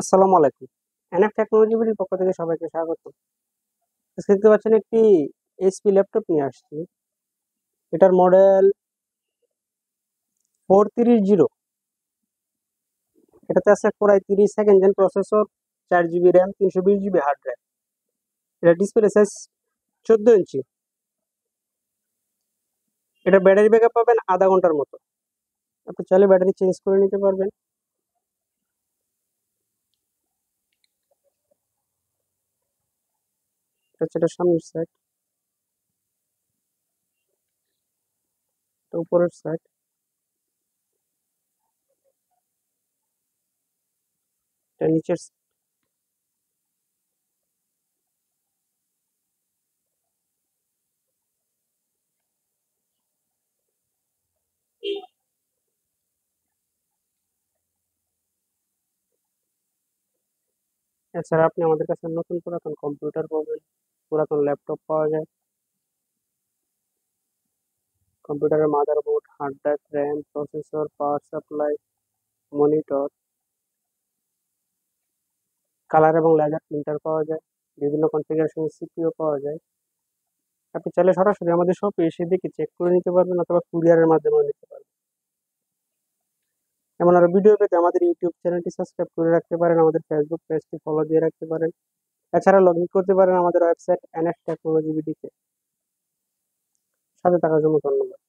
আসসালামু আলাইকুম। NF technology বিডির পক্ষ থেকে সবাইকে স্বাগত। আজকে দেখতে পাচ্ছেন একটি এইচপি ল্যাপটপ নিয়ে আসছি। এটার মডেল 430। এটাতে আছে Core i3 gen processor, 4 GB RAM, 320 GB hard drive. এটা ডিসপ্লে সাইজ 14 ইঞ্চি। এটা ব্যাটারি ব্যাকআপ পাবেন আধা ঘন্টার মতো। আপনি চাইলে ব্যাটারি চেঞ্জ করে নিতে পারবেন। এটা হচ্ছে এটার সামনের সাইড, এটা উপরের সাইড। এটা নিচের side। এছাড়া আপনি আমাদের কাছে নতুন পুরাতন কম্পিউটার পাবেন, পুরাতন ল্যাপটপ পাওয়া যায়। কম্পিউটারের motherboard, hard drive, RAM, processor, power supply, monitor, colour এবং লেজার প্রিন্টার পাওয়া যায়। বিভিন্ন কনফিগারেশন সিপিইউ পাওয়া যায়। আপনি চাইলে সরাসরি আমাদের শপে এসে দেখে চেক করে নিতে পারবেন, অথবা কুরিয়ারের মাধ্যমেও নিতে পারবেন। এমন আরো ভিডিও পেতে আমাদের ইউটিউব চ্যানেলটি সাবস্ক্রাইব করে রাখতে পারেন, আমাদের ফেসবুক পেজটি ফলো দিয়ে রাখতে পারেন। এছাড়া লগ ইন করতে পারেন আমাদের ওয়েবসাইট এনএফ টেকনোলজি বিডিতে। সাথে থাকার জন্য ধন্যবাদ।